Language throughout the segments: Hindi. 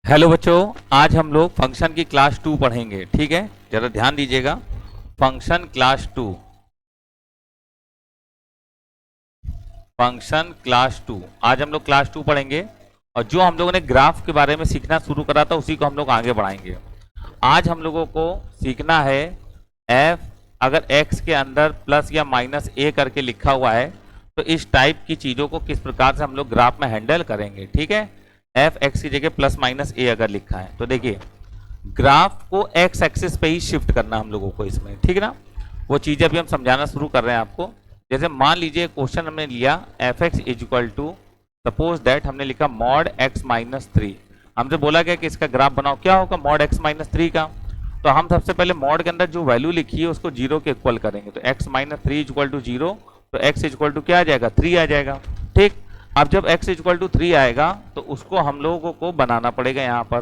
हेलो बच्चों, आज हम लोग फंक्शन की क्लास 2 पढ़ेंगे। ठीक है, जरा ध्यान दीजिएगा। Function class 2, function class 2। आज हम लोग क्लास 2 पढ़ेंगे और जो हम लोगों ने ग्राफ के बारे में सीखना शुरू करा था उसी को हम लोग आगे बढ़ाएंगे। आज हम लोगों को सीखना है एफ अगर एक्स के अंदर प्लस या माइनस ए करके लिखा हुआ है तो इस टाइप की चीज़ों को किस प्रकार से हम लोग ग्राफ में हैंडल करेंगे। ठीक है, एफ एक्स की जगह प्लस माइनस ए अगर लिखा है तो देखिए ग्राफ को एक्स एक्सिस पे ही शिफ्ट करना हम लोगों को इसमें। ठीक है ना, वो चीज़ें अभी हम समझाना शुरू कर रहे हैं आपको। जैसे मान लीजिए क्वेश्चन हमने लिया f x is equal to, suppose that हमने लिखा मॉड एक्स माइनस 3। हमसे बोला गया कि इसका ग्राफ बनाओ, क्या होगा मॉड एक्स माइनस 3 का। तो हम सबसे पहले मॉड के अंदर जो वैल्यू लिखी है उसको जीरो के इक्वल करेंगे। तो x minus 3 equal to zero, तो एक्स इक्वल टू क्या आ जाएगा 3 आ जाएगा। ठीक, अब जब x इक्वल टू 3 आएगा तो उसको हम लोगों को बनाना पड़ेगा यहाँ पर।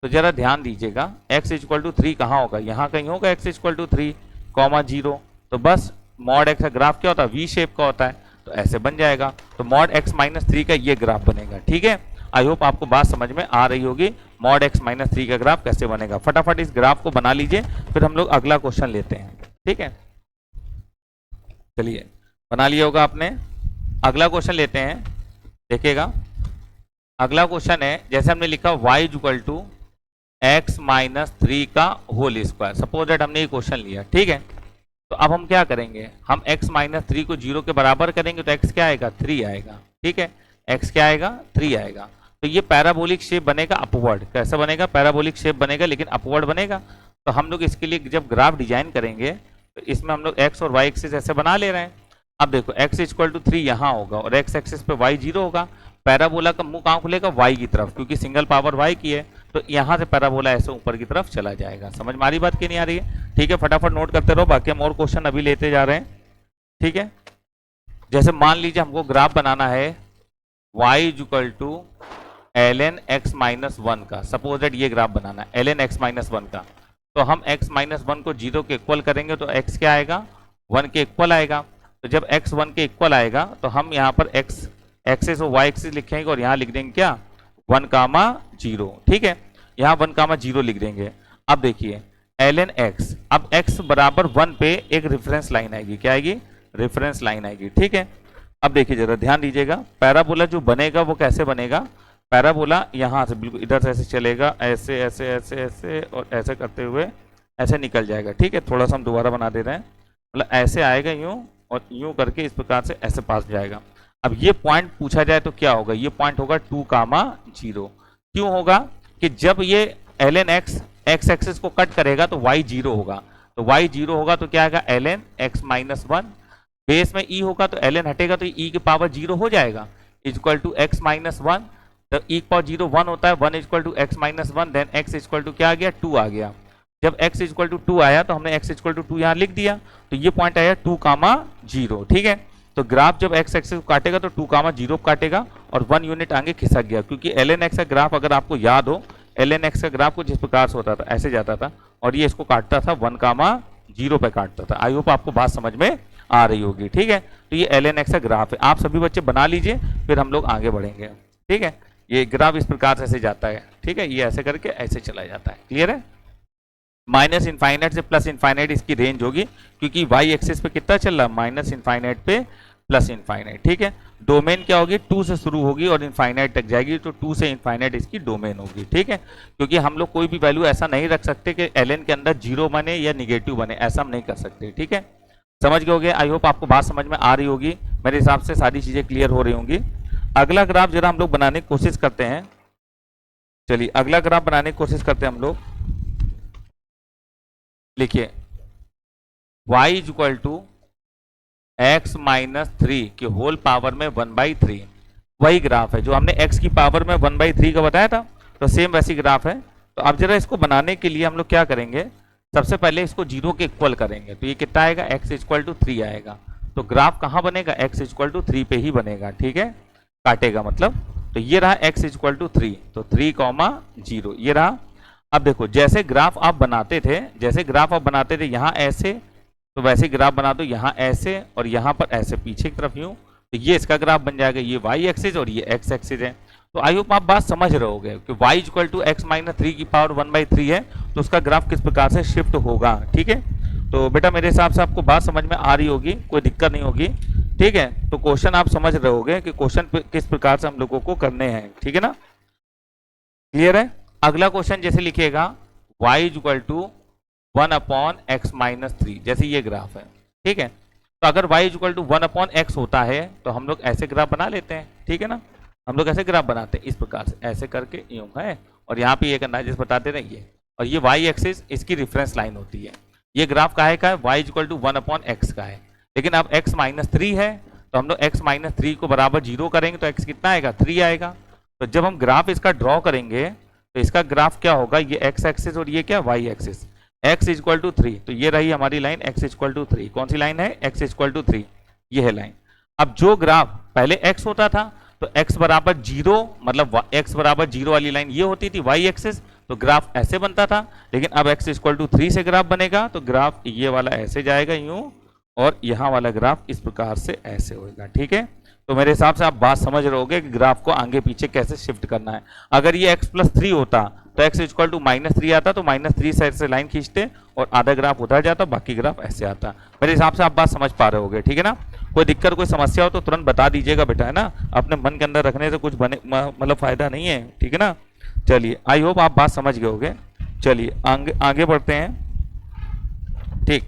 तो जरा ध्यान दीजिएगा, x इक्वल टू 3 कहाँ होगा, यहाँ कहीं होगा x इक्वल टू 3 कॉमा 0। तो बस मॉड x का ग्राफ क्या होता है, वी शेप का होता है, तो ऐसे बन जाएगा। तो मॉड x माइनस 3 का ये ग्राफ बनेगा। ठीक है, आई होप आपको बात समझ में आ रही होगी। मॉड x माइनस 3 का ग्राफ कैसे बनेगा, फटाफट इस ग्राफ को बना लीजिए, फिर हम लोग अगला क्वेश्चन लेते हैं। ठीक है, चलिए बना लिया होगा आपने। अगला क्वेश्चन लेते हैं, देखिएगा। अगला क्वेश्चन है, जैसे हमने लिखा y equal to x minus 3 का होल स्क्वायर। सपोज दैट हमने ये क्वेश्चन लिया। ठीक है, तो अब हम क्या करेंगे, हम x माइनस 3 को 0 के बराबर करेंगे तो x क्या आएगा 3 आएगा। ठीक है, x क्या आएगा 3 आएगा। तो ये पैराबोलिक शेप बनेगा अपवर्ड। कैसा बनेगा, पैराबोलिक शेप बनेगा लेकिन अपवर्ड बनेगा। तो हम लोग इसके लिए जब ग्राफ डिजाइन करेंगे तो इसमें हम लोग x और y एक्सिस ऐसे बना ले रहे हैं। अब देखो x इक्वल टू 3 यहाँ होगा और x एक्सिस पे y 0 होगा। पैराबोला का मुंह कहाँ खुलेगा, y की तरफ, क्योंकि सिंगल पावर y की है। तो यहाँ से पैराबोला ऐसे ऊपर की तरफ चला जाएगा। समझ में आ रही बात की नहीं आ रही है? ठीक है, फटाफट नोट करते रहो, बाकी हम और क्वेश्चन अभी लेते जा रहे हैं। ठीक है, जैसे मान लीजिए हमको ग्राफ बनाना है y equal to ln x minus 1 का। सपोज दैट ये ग्राफ बनाना है ln x माइनस 1 का। तो हम x माइनस 1 को 0 के इक्वल करेंगे तो x क्या आएगा 1 के इक्वल आएगा। तो जब x 1 के इक्वल आएगा तो हम यहाँ पर x एक्सिस और y एक्सिस लिखेंगे और यहाँ लिख देंगे क्या 1 कामा 0। ठीक है, यहाँ 1 कामा 0 लिख देंगे। अब देखिए ln x, अब x बराबर 1 पे एक रेफरेंस लाइन आएगी। क्या आएगी, रेफरेंस लाइन आएगी। ठीक है, अब देखिए जरा ध्यान दीजिएगा, पैराबोला जो बनेगा वो कैसे बनेगा। पैराबोला यहाँ से बिल्कुल इधर से ऐसे चलेगा, ऐसे ऐसे ऐसे ऐसे और ऐसे करते हुए ऐसे निकल जाएगा। ठीक है, थोड़ा सा हम दोबारा बना दे रहे हैं, मतलब ऐसे आएगा यूं और यूं करके इस प्रकार से ऐसे पास जाएगा। अब ये पॉइंट पूछा जाए तो क्या होगा, ये पॉइंट होगा 2 कामा 0। क्यों होगा कि जब ये ln x x एक्सिस को कट करेगा तो y 0 होगा। तो y 0 होगा तो क्या आएगा ln x माइनस 1। बेस में e होगा तो ln हटेगा तो e की पावर 0 हो जाएगा, इक्वल टू x माइनस 1। तो e की पावर 0 1 होता है, 1 equal to x minus 1, then x equal to क्या आ गया 2 आ गया। जब x इक्वल टू 2 आया तो हमने x इक्वल टू 2 यहाँ लिख दिया, तो ये पॉइंट आया 2 कामा 0। ठीक है, तो ग्राफ जब x एक्सिस को काटेगा तो 2 कामा 0 काटेगा और 1 यूनिट आगे खिसक गया, क्योंकि ln x का ग्राफ अगर आपको याद हो, ln x का ग्राफ को जिस प्रकार से होता था ऐसे जाता था और ये इसको काटता था 1 कामा 0 पे काटता था। आई होप आपको बात समझ में आ रही होगी। ठीक है, तो ये ln x का ग्राफ है, आप सभी बच्चे बना लीजिए, फिर हम लोग आगे बढ़ेंगे। ठीक है, ये ग्राफ इस प्रकार से ऐसे जाता है। ठीक है, ये ऐसे करके ऐसे चला जाता है। क्लियर है, माइनस इनफाइनाइट से प्लस इनफाइनाइट इसकी रेंज होगी, क्योंकि y एक्सिस पे कितना चल रहा है माइनस इनफाइनाइट पे प्लस इनफाइनाइट। ठीक है, डोमेन क्या होगी 2 से शुरू होगी और इनफाइनाइट तक जाएगी, तो 2 से इनफाइनाइट इसकी डोमेन होगी। ठीक है, क्योंकि हम लोग कोई भी वैल्यू ऐसा नहीं रख सकते कि ln के अंदर 0 बने या निगेटिव बने, ऐसा हम नहीं कर सकते। ठीक है, समझ गए होगे, आई होप आपको बात समझ में आ रही होगी, मेरे हिसाब से सारी चीजें क्लियर हो रही होंगी। अगला ग्राफ जरा हम लोग बनाने की कोशिश करते हैं। चलिए अगला ग्राफ बनाने की कोशिश करते हैं हम लोग। लिखिए y equal to x minus 3 के होल पावर में 1/3। वही ग्राफ है जो हमने x की पावर में 1/3 का बताया था, तो सेम वैसी ग्राफ है। तो अब जरा इसको बनाने के लिए हम लोग क्या करेंगे, सबसे पहले इसको 0 के इक्वल करेंगे। तो ये कितना आएगा x इक्वल टू 3 आएगा। तो ग्राफ कहाँ बनेगा, x इक्वल टू 3 पे ही बनेगा। ठीक है, काटेगा मतलब। तो ये रहा x इक्वल टू 3, तो 3 कॉमा 0 ये रहा। अब देखो जैसे ग्राफ आप बनाते थे, जैसे ग्राफ आप बनाते थे यहाँ ऐसे, तो वैसे ग्राफ बना दो यहाँ ऐसे और यहाँ पर ऐसे पीछे की तरफ यूं, तो ये इसका ग्राफ बन जाएगा। ये y एक्सिस और ये x एक्सिस है। तो आई होप आप बात समझ रहे होगे कि y equal to x minus three की पावर 1/3 है, तो उसका ग्राफ किस प्रकार से शिफ्ट होगा। ठीक है, तो बेटा मेरे हिसाब से आपको बात समझ में आ रही होगी, कोई दिक्कत नहीं होगी। ठीक है, तो क्वेश्चन आप समझ रहे होगे कि क्वेश्चन किस प्रकार से हम लोगों को करने हैं। ठीक है ना, क्लियर है। अगला क्वेश्चन जैसे लिखिएगा y इक्वल टू 1/x-3, जैसे ये ग्राफ है। ठीक है, तो अगर y इक्वल टू 1/x होता है तो हम लोग ऐसे ग्राफ बना लेते हैं। ठीक है ना, हम लोग ऐसे ग्राफ बनाते हैं इस प्रकार से, ऐसे करके यूं है, और यहाँ पे ये करना है जिस बताते रहिए, और ये y एक्सिस इसकी रिफरेंस लाइन होती है। ये ग्राफ काहे का है, y इक्वल टू 1/x का है, लेकिन अब x-3 है तो हम लोग x-3 को बराबर 0 करेंगे तो x कितना आएगा, 3 आएगा। तो जब हम ग्राफ इसका ड्रॉ करेंगे तो इसका ग्राफ क्या होगा, ये x एक्सिस और ये क्या y axis, x equal to 3, तो ये रही हमारी लाइन x इक्वल टू 3। कौन सी लाइन है, x इक्वल टू 3, ये है लाइन। अब जो ग्राफ पहले x होता था तो x बराबर 0, मतलब x बराबर 0 वाली लाइन ये होती थी y एक्सिस, तो ग्राफ ऐसे बनता था। लेकिन अब x इक्वल टू 3 से ग्राफ बनेगा तो ग्राफ ये वाला ऐसे जाएगा यूं, और यहाँ वाला ग्राफ इस प्रकार से ऐसे होगा। ठीक है, तो मेरे हिसाब से आप बात समझ रहे होगे कि ग्राफ को आगे पीछे कैसे शिफ्ट करना है। अगर ये x+3 होता तो x इक्वल टू -3 आता, तो -3 साइड से लाइन खींचते और आधा ग्राफ उधर जाता, बाकी ग्राफ ऐसे आता। मेरे हिसाब से आप बात समझ पा रहे होगे। ठीक है ना, कोई दिक्कत कोई समस्या हो तो तुरंत बता दीजिएगा बेटा, है ना, अपने मन के अंदर रखने से कुछ बने मतलब फायदा नहीं है। ठीक है ना, चलिए आई होप आप बात समझ गए होगे। चलिए आगे बढ़ते हैं। ठीक,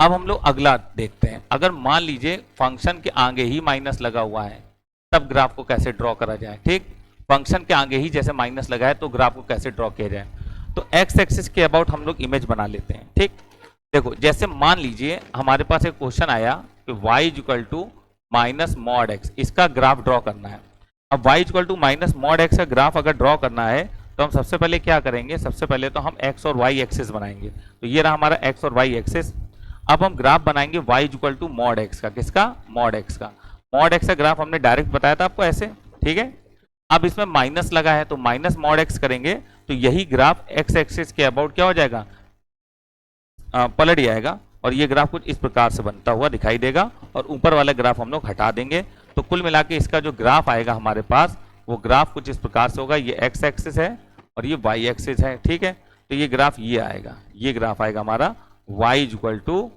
अब हम लोग अगला देखते हैं। अगर मान लीजिए फंक्शन के आगे ही माइनस लगा हुआ है तब ग्राफ को कैसे ड्रॉ करा जाए। ठीक, फंक्शन के आगे ही जैसे माइनस लगा है तो ग्राफ को कैसे ड्रॉ किया जाए। तो एक्स एक्सिस के अबाउट हम लोग इमेज बना लेते हैं। ठीक, देखो जैसे मान लीजिए हमारे पास एक क्वेश्चन आया कि y equal to -mod x, इसका ग्राफ ड्रॉ करना है। अब y equal to -mod x का ग्राफ अगर ड्रॉ करना है तो हम सबसे पहले क्या करेंगे, सबसे पहले तो हम x और y एक्सिस बनाएंगे। तो ये रहा हमारा x और y एक्सिस। अब हम ग्राफ बनाएंगे y equal to mod x का, किसका, mod x का। mod x का ग्राफ हमने डायरेक्ट बताया था आपको ऐसे। ठीक है, अब इसमें माइनस लगा है तो माइनस mod x करेंगे तो यही ग्राफ x एक्सिस के अबाउट क्या हो जाएगा, पलट जाएगा, और ये ग्राफ कुछ इस प्रकार से बनता हुआ दिखाई देगा, और ऊपर वाला ग्राफ हम लोग हटा देंगे। तो कुल मिला के इसका जो ग्राफ आएगा हमारे पास, वो ग्राफ कुछ इस प्रकार से होगा। ये x एक्सिस है और ये y एक्सिस है। ठीक है, तो ये ग्राफ ये आएगा, ये ग्राफ आएगा हमारा y equal to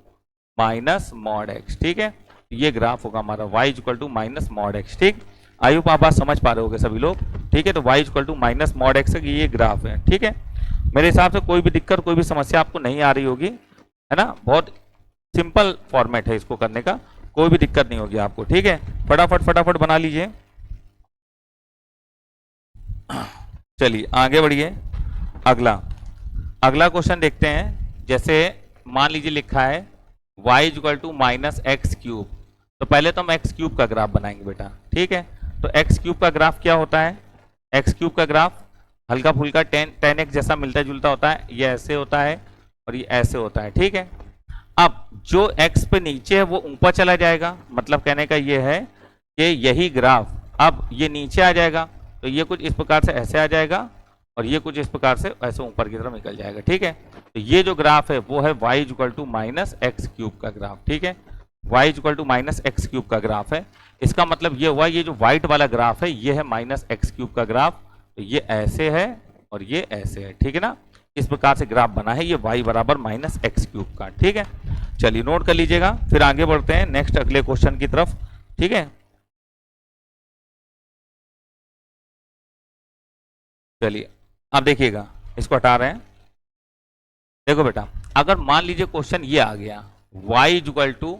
-mod x। ठीक है, ये ग्राफ होगा हमारा y equal to -mod x। ठीक, आई होप आप बात समझ पा रहे होगे सभी लोग। ठीक है, तो y equal to -mod x ये ग्राफ है। ठीक है, मेरे हिसाब से कोई भी दिक्कत कोई भी समस्या आपको नहीं आ रही होगी, है ना, बहुत सिंपल फॉर्मेट है इसको करने का, कोई भी दिक्कत नहीं होगी आपको। ठीक है, फटाफट बना लीजिए। चलिए आगे बढ़िए, अगला क्वेश्चन देखते हैं। जैसे मान लीजिए लिखा है y इक्वल टू -x³, तो पहले तो हम x³ का ग्राफ बनाएंगे बेटा। ठीक है, तो x³ का ग्राफ क्या होता है, x³ का ग्राफ हल्का फुल्का 10x जैसा मिलता जुलता होता है। ये ऐसे होता है और ये ऐसे होता है। ठीक है, अब जो x पे नीचे है वो ऊपर चला जाएगा, मतलब कहने का ये है कि यही ग्राफ अब ये नीचे आ जाएगा, तो ये कुछ इस प्रकार से ऐसे आ जाएगा और ये कुछ इस प्रकार से ऐसे ऊपर की तरफ निकल जाएगा। ठीक है, तो ये जो ग्राफ है वो है y इक्वल टू -x³ का ग्राफ। ठीक है, y इक्वल टू -x³ का ग्राफ है। इसका मतलब ये हुआ, ये जो व्हाइट वाला ग्राफ है ये है -x³ का ग्राफ, तो ये ऐसे है और ये ऐसे है। ठीक है ना, इस प्रकार से ग्राफ बना है ये y बराबर -x³ का। ठीक है, चलिए नोट कर लीजिएगा, फिर आगे बढ़ते हैं नेक्स्ट अगले क्वेश्चन की तरफ। ठीक है, चलिए अब देखिएगा, इसको हटा रहे हैं। देखो बेटा, अगर मान लीजिए क्वेश्चन ये आ गया y इक्वल टू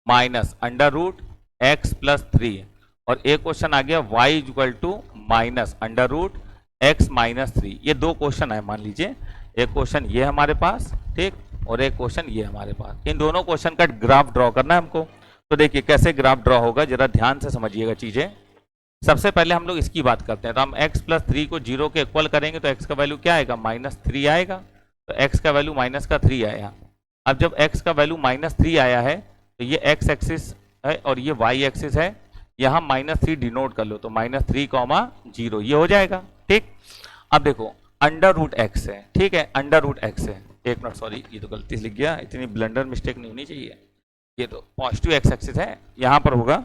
-√x+3, और एक क्वेश्चन आ गया y इक्वल टू -√x-3। ये दो क्वेश्चन है, मान लीजिए एक क्वेश्चन ये हमारे पास, ठीक, और एक क्वेश्चन ये हमारे पास। इन दोनों क्वेश्चन का ग्राफ ड्रॉ करना है हमको। तो देखिए कैसे ग्राफ ड्रॉ होगा, जरा ध्यान से समझिएगा चीजें। सबसे पहले हम लोग इसकी बात करते हैं, तो हम x+3 को 0 के इक्वल करेंगे तो x का वैल्यू क्या आएगा, -3 आएगा। तो x का वैल्यू -3 आया। अब जब x का वैल्यू -3 आया है तो ये x एक्सिस है और ये y एक्सिस है, यहाँ -3 डिनोट कर लो, तो -3, 0 ये हो जाएगा। ठीक, अब देखो √x है, ठीक है, √x है, एक मिनट सॉरी ये तो गलती से लिख गया, इतनी ब्लंडर मिस्टेक नहीं होनी चाहिए। ये तो पॉजिटिव x एक्सिस है, यहाँ पर होगा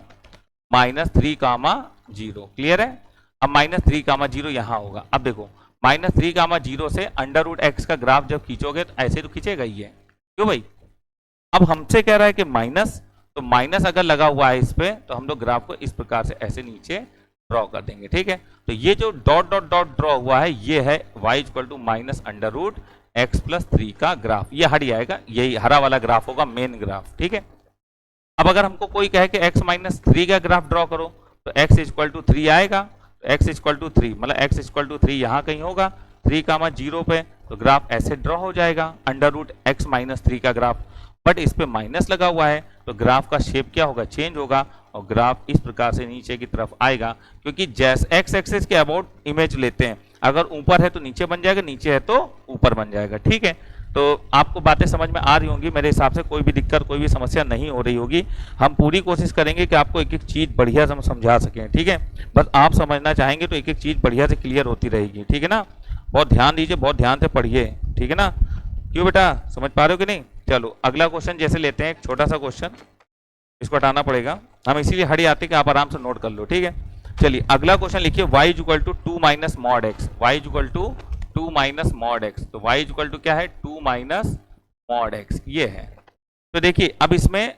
-3, 0। क्लियर है। अब -3, 0 यहाँ होगा। अब देखो -3, 0 से √x का ग्राफ जब खींचोगे तो ऐसे तो खींचेगा ही है, क्यों भाई। अब हमसे कह रहा है कि माइनस, तो माइनस अगर लगा हुआ है इस पे तो हम लोग ग्राफ को इस प्रकार से ऐसे नीचे ड्रॉ कर देंगे, ठीक है। तो ये जो डॉट डॉट डॉट ड्रॉ हुआ है ये है y इक्वल टू -√x+3 का ग्राफ, ये हट जाएगा, यही हरा वाला ग्राफ होगा मेन ग्राफ, ठीक है। अब अगर हमको कोई कहे कि x-3 का ग्राफ ड्रॉ करो तो x इक्वल टू 3 आएगा, तो x इक्वल टू 3 मतलब x इक्वल टू 3 यहाँ कहीं होगा 3, 0 पे, तो ग्राफ ऐसे ड्रॉ हो जाएगा √x-3 का ग्राफ। बट इस पे माइनस लगा हुआ है तो ग्राफ का शेप क्या होगा, चेंज होगा और ग्राफ इस प्रकार से नीचे की तरफ आएगा, क्योंकि जैसे एक्स एक्सिस के अबाउट इमेज लेते हैं, अगर ऊपर है तो नीचे बन जाएगा, नीचे है तो ऊपर बन जाएगा, ठीक है। तो आपको बातें समझ में आ रही होंगी, मेरे हिसाब से कोई भी दिक्कत कोई भी समस्या नहीं हो रही होगी। हम पूरी कोशिश करेंगे कि आपको एक एक चीज बढ़िया से समझा सकें, ठीक है। बस आप समझना चाहेंगे तो एक एक चीज बढ़िया से क्लियर होती रहेगी, ठीक है ना। बहुत ध्यान दीजिए, बहुत ध्यान से पढ़िए, ठीक है ना। क्यों बेटा, समझ पा रहे हो कि नहीं। चलो अगला क्वेश्चन जैसे लेते हैं, एक छोटा सा क्वेश्चन, इसको हटाना पड़ेगा, हम इसीलिए हट आते कि आप आराम से नोट कर लो, ठीक है। चलिए अगला क्वेश्चन लिखिए, y equal to 2 minus mod x, y equal to 2 minus mod x, तो y इक्वल टू क्या है 2 माइनस मॉड x, ये है। तो देखिए अब इसमें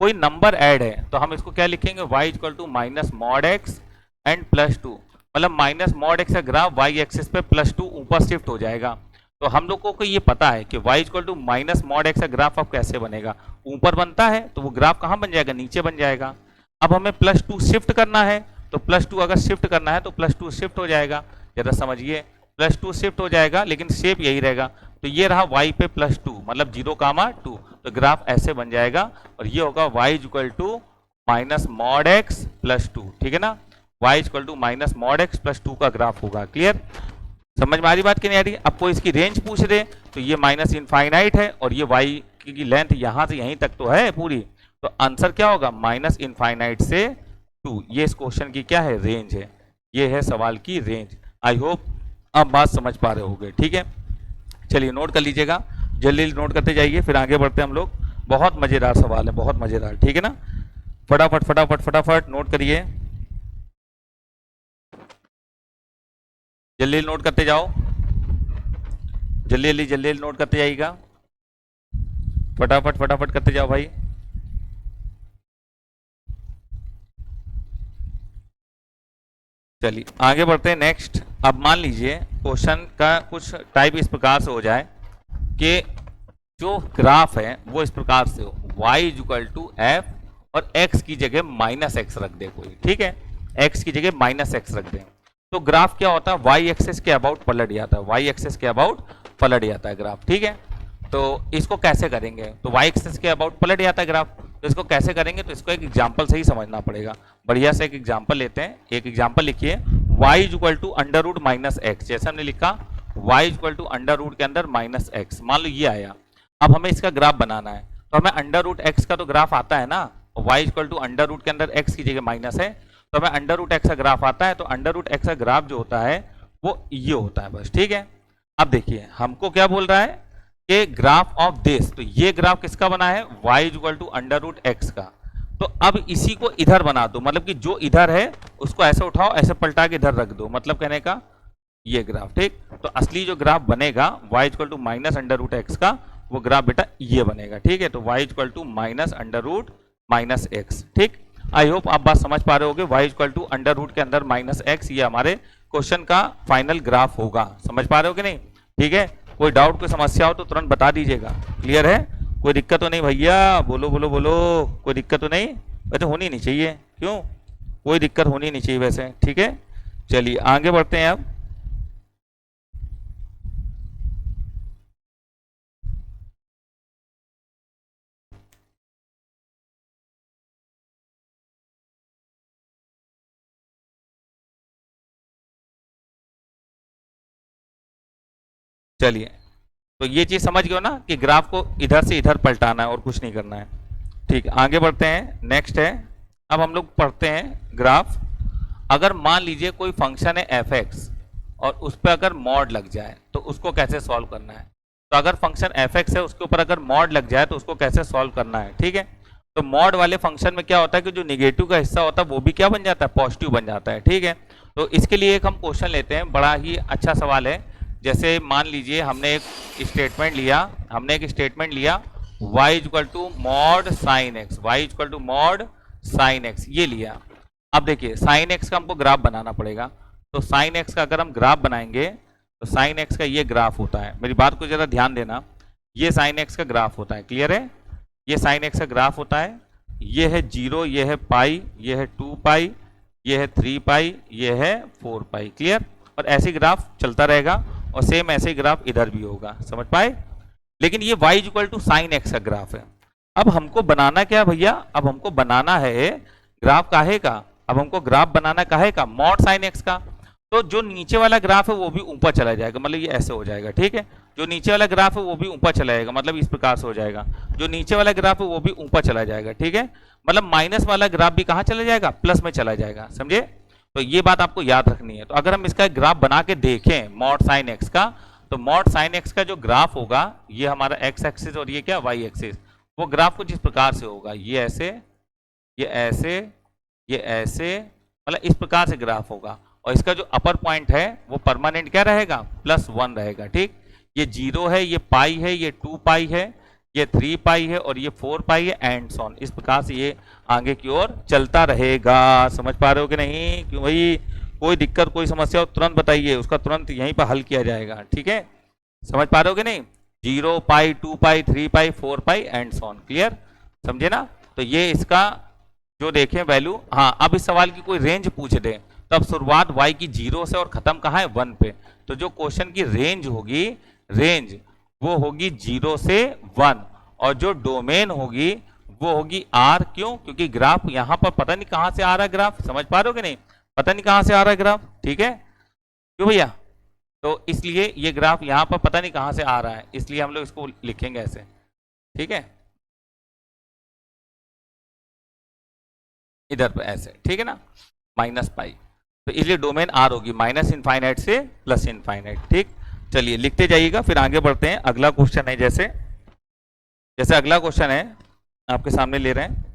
कोई नंबर ऐड है तो हम इसको क्या लिखेंगे, y equal to minus mod x and +2, मतलब माइनस मॉड x का ग्राफ y एक्सिस पे +2 ऊपर शिफ्ट हो जाएगा। तो हम लोगों को ये पता है कि y equal to minus mod x का ग्राफ अब कैसे बनेगा, ऊपर बनता है तो वो ग्राफ कहाँ बन जाएगा, नीचे बन जाएगा। अब हमें +2 शिफ्ट करना है, तो +2 अगर शिफ्ट करना है तो +2 शिफ्ट हो जाएगा, जरा समझिए, +2 शिफ्ट हो जाएगा लेकिन शेप यही रहेगा। तो ये रहा y पे +2 मतलब 0, 2, तो ग्राफ ऐसे बन जाएगा और ये होगा y equal to minus mod x +2, ठीक है ना। y equal to minus mod x +2 का ग्राफ होगा, क्लियर। समझ में आ रही बात कि नहीं आ रही। अब कोई इसकी रेंज पूछ रहे तो ये माइनस इनफाइनाइट है और ये y की लेंथ यहाँ से यहीं तक तो है पूरी, तो आंसर क्या होगा माइनस इनफाइनाइट से 2, ये इस क्वेश्चन की क्या है, रेंज है, ये है सवाल की रेंज। आई होप अब बात समझ पा रहे होगे, ठीक है। चलिए नोट कर लीजिएगा, जल्दी नोट करते जाइए, फिर आगे बढ़ते हैं हम लोग। बहुत मजेदार सवाल है, बहुत मजेदार, ठीक है ना। फटाफट फटाफट फटाफट नोट करिए, जल्दी नोट करते जाओ, जल्दी जल्दी जल्दी नोट करते जाइएगा, फटाफट फटाफट करते जाओ भाई। चलिए आगे बढ़ते हैं नेक्स्ट। अब मान लीजिए क्वेश्चन का कुछ टाइप इस प्रकार से हो जाए कि जो ग्राफ है वो इस प्रकार से हो, y इक्वल टू f और x की जगह -x रख दे कोई, ठीक है, x की जगह -x रख दे, तो ग्राफ क्या होता है, y एक्सिस के अबाउट पलट जाता है, y एक्सिस के अबाउट पलट जाता है ग्राफ, ठीक है। तो इसको कैसे करेंगे, तो y एक्सिस के अबाउट पलट जाता है ग्राफ, तो इसको कैसे करेंगे, तो इसको एक एग्जांपल से ही समझना पड़ेगा। बढ़िया से एक एग्जांपल लेते हैं, एक एग्जांपल लिखिए, y इक्वल टू √-x, जैसे हमने लिखा y इक्वल टू अंडर के अंदर -x, मान लो ये आया। अब हमें इसका ग्राफ बनाना है, तो हमें √x का तो ग्राफ आता है ना, y इक्वल टू अंडर के अंदर x की जगह माइनस है, तो हमें √x का ग्राफ आता है, तो √x का ग्राफ जो होता है वो ये होता है बस, ठीक है। अब देखिए हमको क्या बोल रहा है कि ग्राफ ऑफ दिस, तो ये ग्राफ किसका बना है, y इक्वल टू √x का। तो अब इसी को इधर बना दो, मतलब कि जो इधर है उसको ऐसे उठाओ, ऐसे पलटा के इधर रख दो, मतलब कहने का ये ग्राफ, ठीक। तो असली जो ग्राफ बनेगा y इक्वल टू -√x का, वो ग्राफ बेटा ये बनेगा, ठीक है। तो y इक्वल टू -√-x, ठीक। आई होप आप बात समझ पा रहे होगे, y इक्वल टू अंडर के अंदर -x, ये हमारे क्वेश्चन का फाइनल ग्राफ होगा। समझ पा रहे हो कि नहीं, ठीक है। कोई डाउट कोई समस्या हो तो तुरंत बता दीजिएगा, क्लियर है, कोई दिक्कत तो नहीं भैया, बोलो बोलो बोलो, कोई दिक्कत तो नहीं, वैसे होनी नहीं चाहिए, क्यों, कोई दिक्कत होनी नहीं चाहिए वैसे, ठीक है। चलिए आगे बढ़ते हैं अब। चलिए तो ये चीज समझ गए ना कि ग्राफ को इधर से इधर पलटाना है और कुछ नहीं करना है, ठीक। आगे बढ़ते हैं, नेक्स्ट है, अब हम लोग पढ़ते हैं ग्राफ। अगर मान लीजिए कोई फंक्शन है f(x) और उस पर अगर मॉड लग जाए तो उसको कैसे सॉल्व करना है। तो अगर फंक्शन f(x) है उसके ऊपर अगर मॉड लग जाए तो उसको कैसे सॉल्व करना है, ठीक है। तो मॉड वाले फंक्शन में क्या होता है कि जो निगेटिव का हिस्सा होता है वो भी क्या बन जाता है, पॉजिटिव बन जाता है, ठीक है। तो इसके लिए एक हम क्वेश्चन लेते हैं, बड़ा ही अच्छा सवाल है। जैसे मान लीजिए हमने एक स्टेटमेंट लिया y equal to mod sine x, y equal to mod sine x, ये लिया। अब देखिए साइन एक्स का हमको ग्राफ बनाना पड़ेगा। तो साइन एक्स का अगर हम ग्राफ बनाएंगे तो साइन एक्स का ये ग्राफ होता है, मेरी बात को जरा ध्यान देना, ये साइन एक्स का ग्राफ होता है, क्लियर है? ये साइन एक्स का ग्राफ होता है, ये है 0, ये है पाई, ये है 2 पाई, ये है 3 पाई, ये है 4 पाई, क्लियर? और ऐसे ग्राफ चलता रहेगा और सेम ऐसे ग्राफ इधर भी होगा, समझ पाए? लेकिन ये y equal to sine x का ग्राफ है। अब हमको बनाना क्या भैया? अब हमको बनाना है ग्राफ काहे का? अब हमको ग्राफ बनाना काहे का? मॉड साइन एक्स का। तो जो नीचे वाला ग्राफ है वो भी ऊपर चला जाएगा, मतलब ये ऐसे हो जाएगा, ठीक है? जो नीचे वाला ग्राफ है वो भी ऊपर चला जाएगा, मतलब इस प्रकार से हो जाएगा। जो नीचे वाला ग्राफ है वो भी ऊपर चला जाएगा, ठीक है? मतलब माइनस वाला ग्राफ भी कहाँ चला जाएगा? प्लस में चला जाएगा, समझे? तो ये बात आपको याद रखनी है। तो अगर हम इसका ग्राफ बना के देखें मॉड साइन एक्स का, तो मॉड साइन एक्स का जो ग्राफ होगा, ये हमारा एक्स एक्सिस और ये क्या वाई एक्सिस, वो ग्राफ कुछ इस प्रकार से होगा, ये ऐसे, ये ऐसे, ये ऐसे, मतलब इस प्रकार से ग्राफ होगा। और इसका जो अपर पॉइंट है वो परमानेंट क्या रहेगा? +1 रहेगा, ठीक? ये 0 है, ये पाई है, ये 2 पाई है, ये 3 पाई है और ये 4 पाई है, एंड सॉन। इस प्रकार से ये आगे की ओर चलता रहेगा। समझ पा रहे हो कि नहीं? क्यों भाई, कोई दिक्कत कोई समस्या हो तुरंत बताइए, उसका तुरंत यहीं पर हल किया जाएगा, ठीक है? समझ पा रहे हो कि नहीं? 0 पाई, 2 पाई, 3 पाई, 4 पाई, एंड सॉन, क्लियर? समझे ना? तो ये इसका जो देखें वैल्यू। हाँ, अब इस सवाल की कोई रेंज पूछ दे तो अब शुरुआत y की 0 से और खत्म कहाँ है? 1 पे। तो जो क्वेश्चन की रेंज होगी, रेंज वो होगी 0 से 1, और जो डोमेन होगी वो होगी r। क्यों? क्योंकि ग्राफ यहाँ पर पता नहीं कहाँ से आ रहा है ग्राफ, समझ पा रहे हो कि नहीं? पता नहीं कहाँ से आ रहा है ग्राफ, ठीक है? क्यों भैया? तो इसलिए ये ग्राफ यहाँ पर पता नहीं कहाँ से आ रहा है, इसलिए हम लोग इसको लिखेंगे ऐसे, ठीक है? इधर पर ऐसे, ठीक है ना? Minus pi. तो इसलिए डोमेन आर होगी माइनस इनफाइनाइट से प्लस इनफाइनाइट, ठीक? चलिए लिखते जाइएगा, फिर आगे बढ़ते हैं। अगला क्वेश्चन है, जैसे जैसे अगला क्वेश्चन है आपके सामने ले रहे हैं।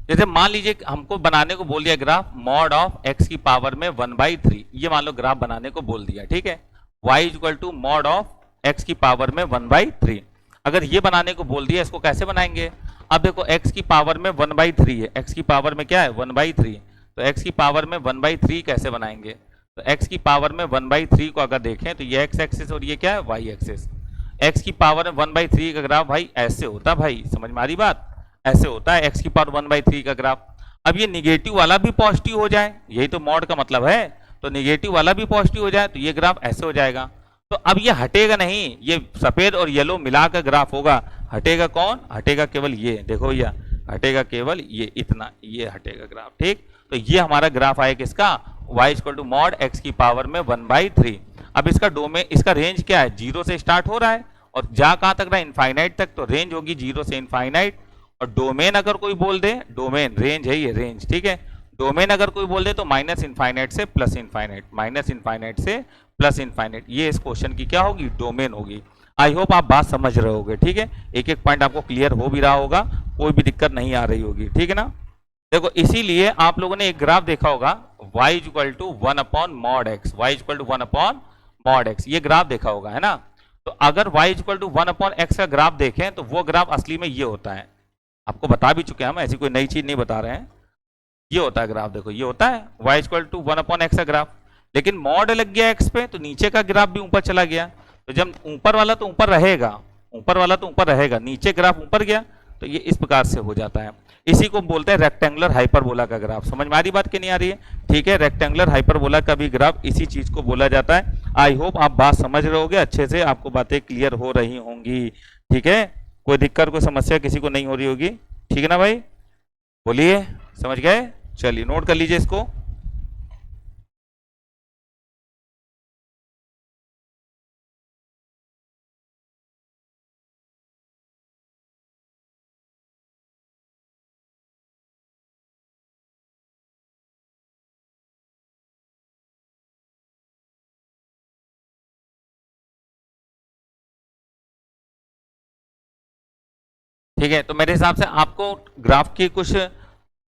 जैसे मान लीजिए हमको बनाने को बोल दिया ग्राफ मॉड ऑफ एक्स की पावर में 1/3, ये मान लो ग्राफ बनाने को बोल दिया, ठीक है? y equal to mod of x की पावर में 1/3। अगर ये बनाने को बोल दिया, इसको कैसे बनाएंगे? अब देखो x की पावर में 1/3 है, x की पावर में क्या है? 1/3। तो x की पावर में 1/3 कैसे बनाएंगे? तो x की पावर में 1/3 को अगर देखें तो ये x एक्सिस और ये क्या है? y axis. x की पावर में 1/3 का ग्राफ भाई ऐसे होता, भाई समझ में आ रही बात? ऐसे होता है x की पावर 1/3 का ग्राफ। अब ये निगेटिव वाला भी पॉजिटिव हो जाए, यही तो मॉड का मतलब है। तो निगेटिव वाला भी पॉजिटिव हो जाए तो ये ग्राफ ऐसे हो जाएगा। तो अब ये हटेगा नहीं, ये सफेद और येलो मिलाकर ग्राफ होगा। हटेगा कौन? हटेगा केवल ये, देखो भैया, हटेगा केवल ये, इतना, ये हटेगा ग्राफ, ठीक? तो ये हमारा ग्राफ आया किसका? y equal to mod x की पावर में 1/3। अब इसका डोमेन, इसका रेंज क्या है? 0 से स्टार्ट हो रहा है और जा कहां तक रहा है? इनफाइनाइट तक। तो रेंज होगी 0 से इनफाइनाइट। और डोमेन अगर कोई बोल दे, डोमेन रेंज है ये, रेंज, ठीक है? डोमेन अगर कोई बोल दे तो माइनस इनफाइनाइट से प्लस इनफाइनाइट, माइनस इनफाइनाइट से प्लस इनफाइनाइट, ये इस क्वेश्चन की क्या होगी? डोमेन होगी। आई होप आप बात समझ रहे होगे, ठीक है? एक एक पॉइंट आपको क्लियर हो भी रहा होगा, कोई भी दिक्कत नहीं आ रही होगी, ठीक है ना? देखो इसीलिए आप लोगों ने एक ग्राफ देखा होगा y equal to 1/mod x, y equal to 1/mod x, ये ग्राफ देखा होगा, है ना? तो अगर y इक्वल टू 1/x का ग्राफ देखें तो वो ग्राफ असली में ये होता है। आपको बता भी चुके हैं हम, ऐसी कोई नई चीज नहीं बता रहे हैं। ये होता है ग्राफ, देखो ये होता है y इक्वल टू 1/x का ग्राफ। लेकिन मॉड लग गया x पे तो नीचे का ग्राफ भी ऊपर चला गया। तो जब ऊपर वाला तो ऊपर रहेगा, ऊपर वाला तो ऊपर रहेगा, नीचे ग्राफ ऊपर गया तो ये इस प्रकार से हो जाता है। इसी को बोलते हैं रेक्टेंगुलर हाइपरबोला का ग्राफ। समझ में आ रही बात कि नहीं आ रही है? ठीक है, रेक्टेंगुलर हाइपरबोला का भी ग्राफ इसी चीज को बोला जाता है। आई होप आप बात समझ रहे होगे अच्छे से, आपको बातें क्लियर हो रही होंगी, ठीक है? कोई दिक्कत कोई समस्या किसी को नहीं हो रही होगी, ठीक है ना भाई? बोलिए, समझ गए? चलिए नोट कर लीजिए इसको। ठीक है, तो मेरे हिसाब से आपको ग्राफ की कुछ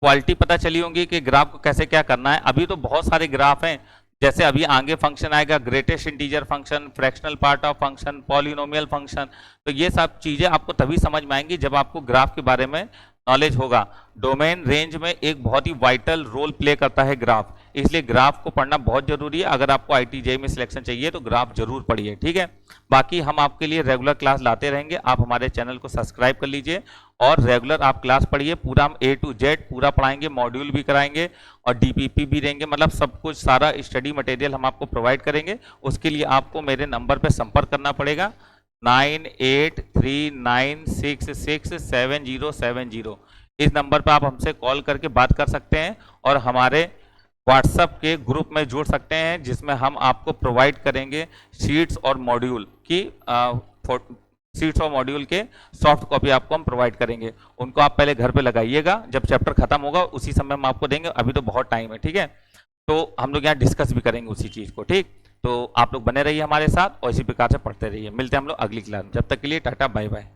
क्वालिटी पता चली होंगी कि ग्राफ को कैसे क्या करना है। अभी तो बहुत सारे ग्राफ हैं, जैसे अभी आगे फंक्शन आएगा greatest integer function, fractional part of function, polynomial function. तो ये सब चीजें आपको तभी समझ में आएंगी जब आपको ग्राफ के बारे में नॉलेज होगा। डोमेन रेंज में एक बहुत ही वाइटल रोल प्ले करता है ग्राफ, इसलिए ग्राफ को पढ़ना बहुत जरूरी है। अगर आपको आईटी जेईई में सिलेक्शन चाहिए तो ग्राफ जरूर पढ़िए, ठीक है। बाकी हम आपके लिए रेगुलर क्लास लाते रहेंगे, आप हमारे चैनल को सब्सक्राइब कर लीजिए और रेगुलर आप क्लास पढ़िए। पूरा हम A to Z पूरा पढ़ाएंगे, मॉड्यूल भी कराएंगे और डीपीपी भी देंगे, मतलब सब कुछ सारा स्टडी मटेरियल हम आपको प्रोवाइड करेंगे। उसके लिए आपको मेरे नंबर पर संपर्क करना पड़ेगा 9839667070। इस नंबर पर आप हमसे कॉल करके बात कर सकते हैं और हमारे व्हाट्सएप के ग्रुप में जुड़ सकते हैं, जिसमें हम आपको प्रोवाइड करेंगे शीट्स और मॉड्यूल की शीट्स और मॉड्यूल के सॉफ्ट कॉपी आपको हम प्रोवाइड करेंगे। उनको आप पहले घर पे लगाइएगा, जब चैप्टर खत्म होगा उसी समय हम आपको देंगे। अभी तो बहुत टाइम है, ठीक है, तो हम लोग यहाँ डिस्कस भी करेंगे उसी चीज़ को, ठीक। तो आप लोग बने रहिए हमारे साथ और इसी प्रकार से पढ़ते रहिए। मिलते हैं हम लोग अगली क्लास में, जब तक के लिए टाटा बाय बाय।